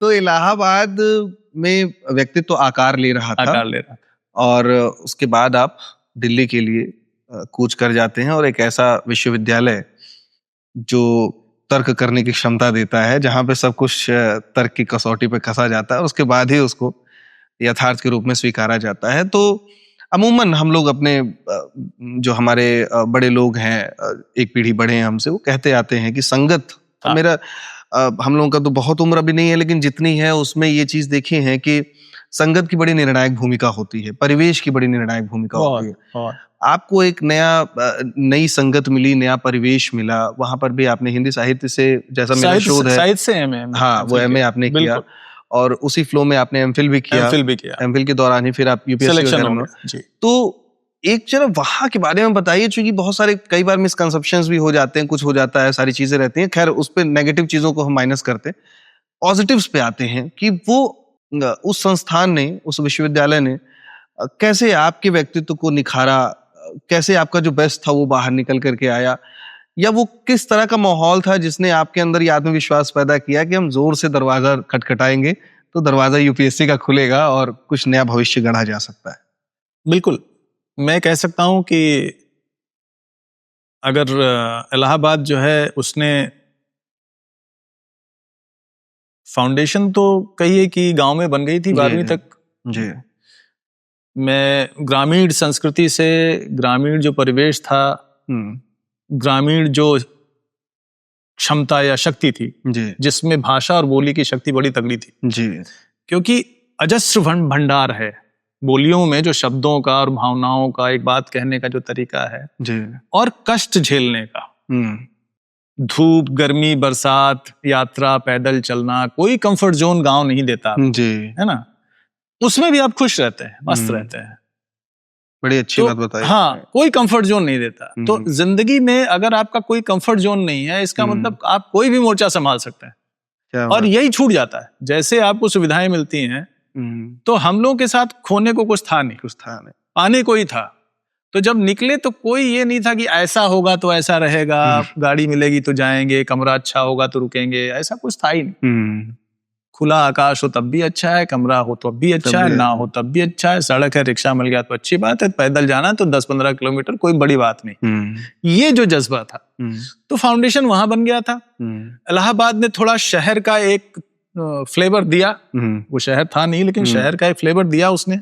तो इलाहाबाद में व्यक्तित्व तो आकार ले रहा था आकार ले रहा था। और उसके बाद आप दिल्ली के लिए कूच कर जाते हैं और एक ऐसा विश्वविद्यालय जो तर्क करने की क्षमता देता है, जहां पे सब कुछ तर्क की कसौटी पे कसा जाता है और उसके बाद ही उसको यथार्थ के रूप में स्वीकारा जाता है। तो अमूमन हम लोग अपने जो हमारे बड़े लोग हैं, एक पीढ़ी बड़े हैं हमसे, वो कहते आते हैं कि संगत, हाँ। मेरा हम लोगों का तो बहुत उम्र भी नहीं है, लेकिन जितनी है उसमें ये चीज देखी है कि संगत की बड़ी निर्णायक भूमिका होती है, परिवेश की बड़ी निर्णायक भूमिका होती है। आपको एक नई संगत मिली, नया परिवेश मिला, वहां पर भी आपने हिंदी साहित्य से, जैसा मेरा शोध है, साहित्य से एमए, हाँ, वो एमए आपने किया और उसी फ्लो में आपने एमफिल भी किया। एमफिल के दौरान ही फिर आप यूपीएससी वगैरह में। तो एक जरा वहां के बारे में बताइए, क्योंकि बहुत सारे कई बार मिसकंसेप्शंस भी हो जाते हैं, कुछ हो जाता है, सारी चीजें रहती हैं। खैर, उस पे नेगेटिव चीजों को हम माइनस करते हैं, पॉजिटिव्स पे आते हैं कि वो उस संस्थान ने, उस विश्वविद्यालय ने कैसे आपके व्यक्तित्व को निखारा, कैसे आपका जो बेस्ट था वो बाहर निकल करके आया, या वो किस तरह का माहौल था जिसने आपके अंदर ये आत्मविश्वास पैदा किया कि हम जोर से दरवाजा खटखटाएंगे तो दरवाजा यूपीएससी का खुलेगा और कुछ नया भविष्य गढ़ा जा सकता है। बिल्कुल, मैं कह सकता हूं कि अगर इलाहाबाद जो है उसने फाउंडेशन तो कहिए कि गांव में बन गई थी 12वीं तक जी। मैं ग्रामीण संस्कृति से, ग्रामीण जो परिवेश था, ग्रामीण जो क्षमता या शक्ति थी जी, जिसमें भाषा और बोली की शक्ति बड़ी तगड़ी थी जी, क्योंकि अजस्र भंडार है बोलियों में, जो शब्दों का और भावनाओं का, एक बात कहने का जो तरीका है जी, और कष्ट झेलने का, धूप, गर्मी, बरसात, यात्रा, पैदल चलना, कोई कंफर्ट जोन गांव नहीं देता जी, है ना। उसमें भी आप खुश रहते हैं, मस्त रहते हैं, बड़ी अच्छी बात बताई। हाँ, कोई कंफर्ट जोन नहीं देता। तो जिंदगी में अगर आपका कोई कंफर्ट जोन नहीं है, इसका मतलब आप कोई भी मोर्चा संभाल सकते हैं और यही छूट जाता है। जैसे आपको सुविधाएं मिलती हैं, तो हम लोगों के साथ खोने को कुछ था नहीं, पाने को ही था। तो जब निकले तो कोई ये नहीं था कि ऐसा होगा तो ऐसा रहेगा, गाड़ी मिलेगी तो जाएंगे, कमरा अच्छा होगा तो रुकेंगे, ऐसा कुछ था ही नहीं। खुला आकाश हो तब भी अच्छा है, कमरा हो तो भी अच्छा है, ना हो तब भी अच्छा है, सड़क है, रिक्शा मिल गया तो अच्छी बात है, पैदल जाना तो 10-15 किलोमीटर कोई बड़ी बात नहीं। ये जो जज्बा था, तो फाउंडेशन वहां बन गया था। इलाहाबाद ने थोड़ा शहर का एक फ्लेवर दिया, वो शहर था नहीं लेकिन शहर का एक फ्लेवर दिया उसने।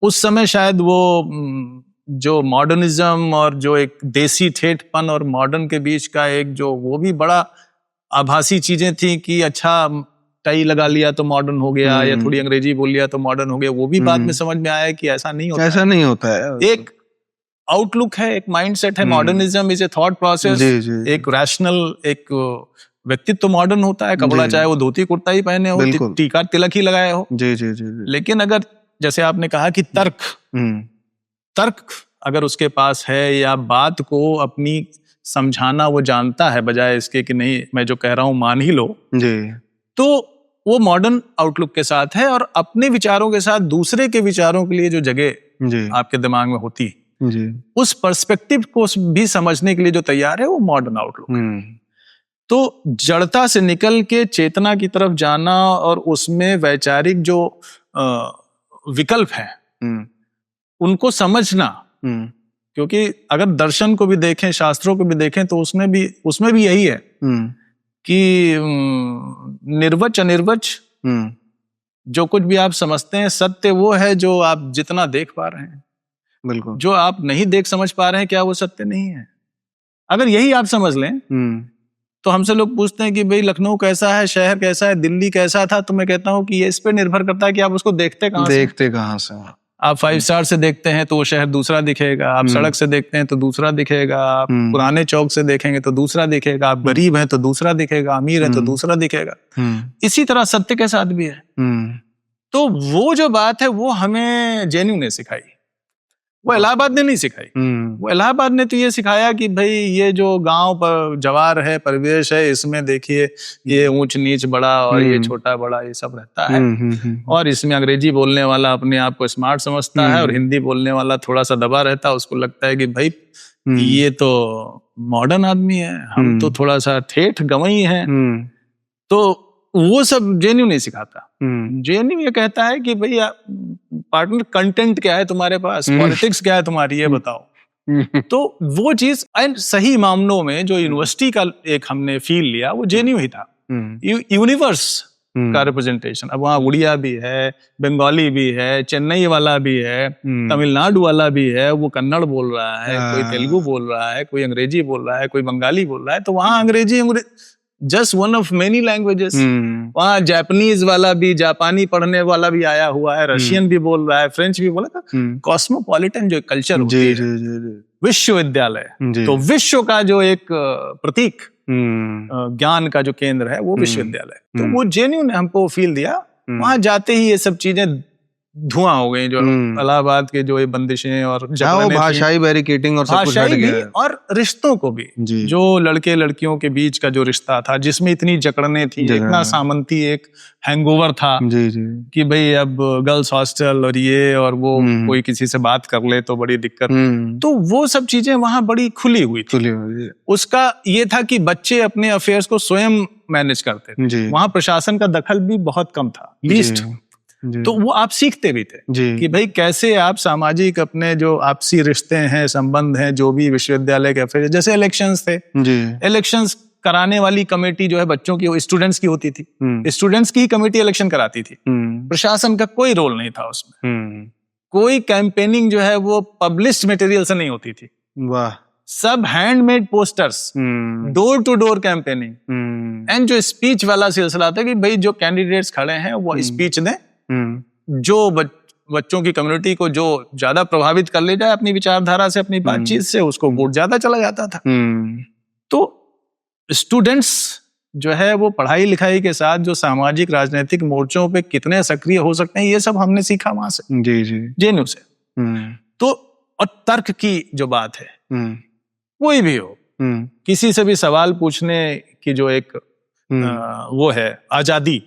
उस समय शायद वो जो मॉडर्निज्म और जो एक देसी ठेठपन और मॉडर्न के बीच का एक जो, वो भी बड़ा आभासी चीजें थी कि अच्छा टाई लगा लिया तो मॉडर्न हो गया, या थोड़ी अंग्रेजी बोल लिया तो मॉडर्न हो गया। वो भी बाद में समझ में आया कि ऐसा नहीं होता, ऐसा नहीं होता है। एक आउटलुक है, एक माइंडसेट है। Modernism is a thought process, एक रैशनल, एक व्यक्तित्व मॉडर्न होता है। कपड़ा चाहे वो धोती कुर्ता ही पहने हो, टीका तिलक ही लगाए हो, लेकिन अगर जैसे आपने कहा कि तर्क अगर उसके पास है, या बात को अपनी समझाना वो जानता है, बजाय इसके कि नहीं मैं जो कह रहा हूं मान ही लो, तो वो मॉडर्न आउटलुक के साथ है। और अपने विचारों के साथ दूसरे के विचारों के लिए जो जगह आपके दिमाग में होती, उस पर्सपेक्टिव को भी समझने के लिए जो तैयार है, वो मॉडर्न आउटलुक। तो जड़ता से निकल के चेतना की तरफ जाना और उसमें वैचारिक जो विकल्प है उनको समझना, क्योंकि अगर दर्शन को भी देखें, शास्त्रों को भी देखें, तो उसमें भी यही है कि निर्वच अनिर्वच, जो कुछ भी आप समझते हैं सत्य वो है जो आप जितना देख पा रहे हैं। बिल्कुल। जो आप नहीं देख समझ पा रहे हैं, क्या वो सत्य नहीं है? अगर यही आप समझ लें, तो हमसे लोग पूछते हैं कि भाई लखनऊ कैसा है, शहर कैसा है, दिल्ली कैसा था, तो मैं कहता हूं कि ये इस पे निर्भर करता है कि आप उसको देखते कहां से। आप 5 स्टार से देखते हैं तो वो शहर दूसरा दिखेगा, आप सड़क से देखते हैं तो दूसरा दिखेगा, आप पुराने चौक से देखेंगे तो दूसरा दिखेगा, आप गरीब हैं तो दूसरा दिखेगा, अमीर हैं तो दूसरा दिखेगा। इसी तरह सत्य के साथ भी है। तो वो जो बात है वो हमें जेन्यू ने सिखाई, वो इलाहाबाद ने नहीं सिखाई। वो इलाहाबाद ने तो ये सिखाया कि भाई ये जो गांव पर जवार है, परिवेश है, इसमें देखिए ये ऊंच नीच बड़ा और ये छोटा बड़ा ये सब रहता है, और इसमें अंग्रेजी बोलने वाला अपने आप को स्मार्ट समझता है और हिंदी बोलने वाला थोड़ा सा दबा रहता है, उसको लगता है कि भाई ये तो मॉडर्न आदमी है, हम तो थोड़ा सा ठेठ गंवई हैं। तो वो सब जेएनयू नहीं सिखाता। जेएनयू ये कहता है कि भाई पार्टनर कंटेंट क्या है तुम्हारे पास, पॉलिटिक्स क्या है तुम्हारी, ये बताओ। तो वो चीज सही मामलों में जो यूनिवर्सिटी का एक हमने फील लिया वो जेएनयू ही था, यूनिवर्स का रिप्रेजेंटेशन। अब वहाँ उड़िया भी है, बंगाली भी है, चेन्नई वाला भी है, तमिलनाडु वाला भी है, वो कन्नड़ बोल रहा है, कोई तेलुगु बोल रहा है, कोई अंग्रेजी बोल रहा है, कोई बंगाली बोल रहा है। तो वहाँ अंग्रेजी just one of many languages. वहाँ जापानीज वाला भी, जापानी पढ़ने वाला भी आया हुआ है, रशियन भी बोल रहा है, फ्रेंच भी बोला था। कॉस्मोपॉलिटन जो कल्चर होती है, विश्वविद्यालय, तो विश्व का जो एक प्रतीक, ज्ञान का जो केंद्र है वो विश्वविद्यालय। तो वो जेएनयू ने हमको फील दिया। वहां जाते ही ये सब चीजें धुआं हो गई, जो इलाहाबाद के जो ये बंदिशें और भाषाई बैरिकेडिंग और सब कुछ हट गया। और रिश्तों को भी, जो लड़के लड़कियों के बीच का जो रिश्ता था जिसमें इतनी जकड़ने थी, इतना सामंती एक हैंगओवर था कि भाई अब गर्ल्स हॉस्टल और ये और वो, कोई किसी से बात कर ले तो बड़ी दिक्कत। तो वो सब चीजें वहां बड़ी खुली हुई थी। उसका ये था कि बच्चे अपने अफेयर्स को स्वयं मैनेज करते थे। वहां प्रशासन का दखल भी बहुत कम था, लीस्ट। तो वो आप सीखते भी थे कि भाई कैसे आप सामाजिक अपने जो आपसी रिश्ते हैं, संबंध हैं, जो भी विश्वविद्यालय के अफेयर, जैसे इलेक्शंस थे, इलेक्शंस कराने वाली कमेटी जो है बच्चों की, स्टूडेंट्स की होती थी। स्टूडेंट्स की ही कमेटी इलेक्शन कराती थी, प्रशासन का कोई रोल नहीं था उसमें। कोई कैंपेनिंग जो है वो पब्लिश्ड मटेरियल से नहीं होती थी। वाह। सब handmade posters, door to door campaigning. And जो स्पीच वाला सिलसिला था कि भाई जो कैंडिडेट्स खड़े हैं वो स्पीच दें, जो बच्चों की कम्युनिटी को जो ज्यादा प्रभावित कर ले जाए अपनी विचारधारा से, अपनी बातचीत से, उसको वोट ज्यादा चला जाता था। तो स्टूडेंट्स जो है वो पढ़ाई लिखाई के साथ जो सामाजिक राजनीतिक मोर्चों पे कितने सक्रिय हो सकते हैं, ये सब हमने सीखा वहां से, जेएनयू से। तो और तर्क की जो बात है, कोई भी हो, किसी से भी सवाल पूछने की जो एक वो है आजादी,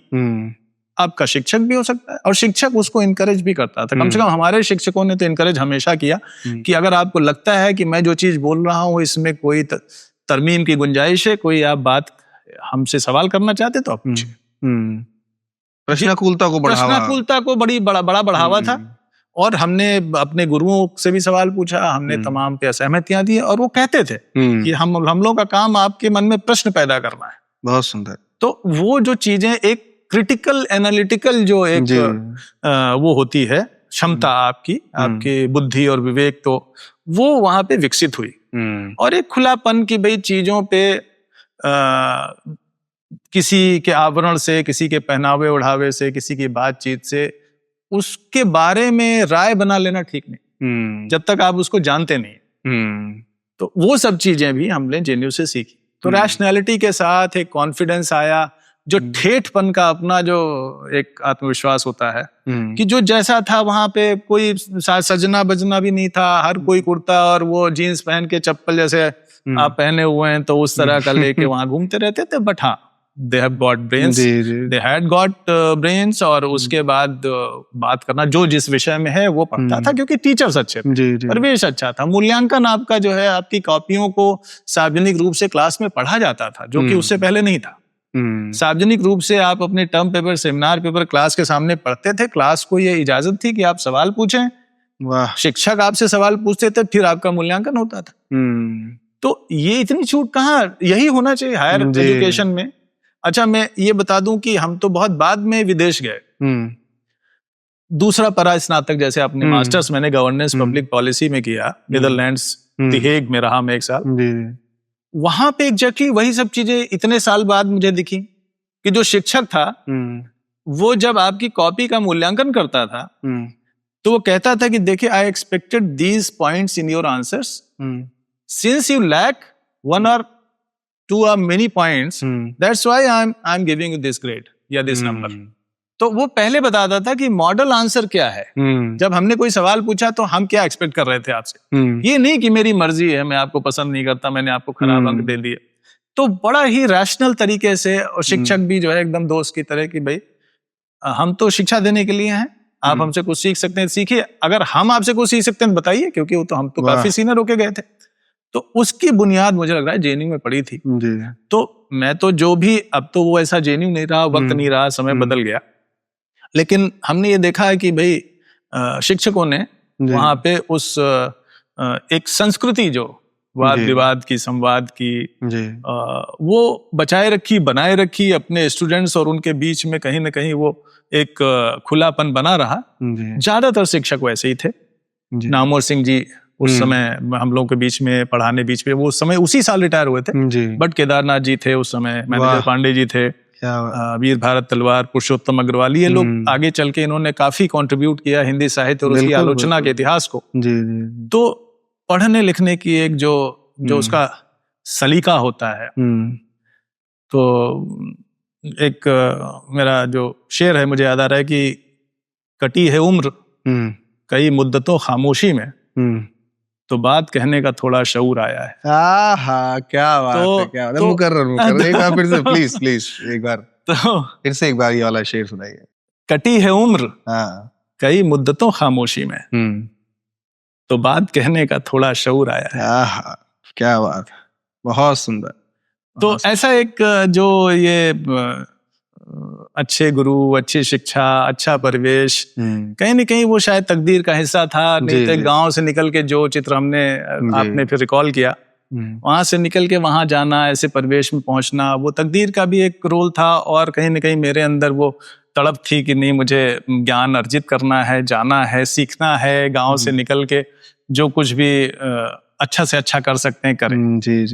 आपका शिक्षक भी हो सकता है और शिक्षक उसको इनकरेज भी करता था। कम से कम हमारे शिक्षकों ने तो इनकरेज हमेशा किया कि अगर आपको लगता है कि मैं जो चीज बोल रहा हूँ इसमें कोई तरमीम की गुंजाइश है, कोई आप बात हमसे सवाल करना चाहते तो आप पूछिए। प्रश्नाकुलता को बड़ा बढ़ावा था। और हमने अपने गुरुओं से भी सवाल पूछा, हमने तमाम पे असहमतियां दी, और वो कहते थे कि हम लोगों का काम आपके मन में प्रश्न पैदा करना है। बहुत सुंदर। तो वो जो चीजें एक क्रिटिकल एनालिटिकल जो एक वो होती है क्षमता आपकी, आपके बुद्धि और विवेक, तो वो वहां पे विकसित हुई। और एक खुलापन की भाई चीजों पे किसी के आवरण से, किसी के पहनावे ओढ़ावे से, किसी की बातचीत से उसके बारे में राय बना लेना ठीक नहीं, जब तक आप उसको जानते नहीं। तो वो सब चीजें भी हमने जेएनयू से सीखी। तो रैशनैलिटी के साथ एक कॉन्फिडेंस आया, जो ठेठपन का अपना जो एक आत्मविश्वास होता है कि जो जैसा था वहां पे कोई सजना बजना भी नहीं था। हर कोई कुर्ता और वो जीन्स पहन के चप्पल जैसे आप पहने हुए हैं तो उस तरह का लेके वहां घूमते रहते थे। बट हाँ, they have got brains, they had got brains. और उसके बाद बात करना जो जिस विषय में है वो पढ़ता था, क्योंकि टीचर्स अच्छे थे, परिवेश अच्छा था। मूल्यांकन आपका जो है, आपकी कॉपियों को सार्वजनिक रूप से क्लास में पढ़ा जाता था, जो कि उससे पहले नहीं था। सार्वजनिक रूप से आप अपने term paper, seminar paper class के सामने पढ़ते थे। क्लास को ये इजाजत थी कि आप सवाल पूछें, शिक्षक आपसे सवाल पूछते थे, फिर आपका मूल्यांकन होता था। तो ये इतनी छूट कहाँ, यही होना चाहिए हायर एजुकेशन में। अच्छा, मैं ये बता दूं कि हम तो बहुत बाद में विदेश गए, दूसरा परा स्नातक, जैसे अपने मास्टर्स मैंने गवर्नेंस पब्लिक पॉलिसी में किया, नीदरलैंड्स द हेग में रहा मैं 1 साल। वहां पे एग्जैक्टली वही सब चीजें इतने साल बाद मुझे दिखी कि जो शिक्षक था वो जब आपकी कॉपी का मूल्यांकन करता था तो वो कहता था कि देखिए, I expected these points in your answers, since you lack 1 or 2 or many points, that's why I'm giving you this grade या this number। तो वो पहले बताता था कि मॉडल आंसर क्या है। जब हमने कोई सवाल पूछा तो हम क्या एक्सपेक्ट कर रहे थे आपसे, ये नहीं कि मेरी मर्जी है, मैं आपको पसंद नहीं करता, मैंने आपको खराब अंक दे दिए। तो बड़ा ही रैशनल तरीके से, और शिक्षक भी जो है एकदम दोस्त की तरह कि भाई हम तो शिक्षा देने के लिए हैं, आप हमसे कुछ सीख सकते हैं, सीखिए। अगर हम आपसे कुछ सीख सकते हैं बताइए, क्योंकि वो तो हम तो काफी सीनियर होके गए थे। तो उसकी बुनियाद मुझे लग रहा है जेएनयू में पड़ी थी जी। तो मैं तो जो भी, अब तो वो ऐसा जेएनयू नहीं रहा, वक्त नहीं रहा, समय बदल गया, लेकिन हमने ये देखा है कि भाई शिक्षकों ने वहां पे उस एक संस्कृति जो वाद विवाद की, संवाद की, वो बचाए रखी, बनाए रखी अपने स्टूडेंट्स और उनके बीच में कहीं ना कहीं वो एक खुलापन बना रहा। ज्यादातर शिक्षक वैसे ही थे। नामवर सिंह जी उस समय हम लोगों के बीच में पढ़ाने बीच में, वो उस समय उसी साल रिटायर हुए थे। बट केदारनाथ जी थे उस समय, मैनेजर पांडे जी थे, वीर भारत तलवार, पुरुषोत्तम अग्रवाल, ये लोग आगे चल के इन्होंने काफी कंट्रीब्यूट किया हिंदी साहित्य और उसकी आलोचना के इतिहास को। तो पढ़ने लिखने की एक जो उसका सलीका होता है, तो एक मेरा जो शेर है मुझे याद आ रहा है कि कटी है उम्र कई मुद्दतों खामोशी में, तो बात कहने का थोड़ा शऊर आया है। क्या बात है, क्या बात है। मुकर्रर एक बार फिर से प्लीज एक बार तो फिर से एक बार ये वाला शेर सुनाइए। कटी है उम्र कई मुद्दतों खामोशी में, तो बात कहने का थोड़ा शऊर आया है। क्या बात है, बहुत सुंदर। तो ऐसा एक जो ये अच्छे गुरु, अच्छी शिक्षा, अच्छा परिवेश, कहीं न कहीं वो शायद तकदीर का हिस्सा था। नहीं तो गांव से निकल के जो चित्र आपने फिर रिकॉल किया, वहां से निकल के वहां जाना, ऐसे परिवेश में पहुंचना, वो तकदीर का भी एक रोल था। और कहीं न कहीं मेरे अंदर वो तड़प थी कि नहीं, मुझे ज्ञान अर्जित करना है, जाना है, सीखना है, गांव से निकल के जो कुछ भी अच्छा से अच्छा कर सकते हैं करें। जी।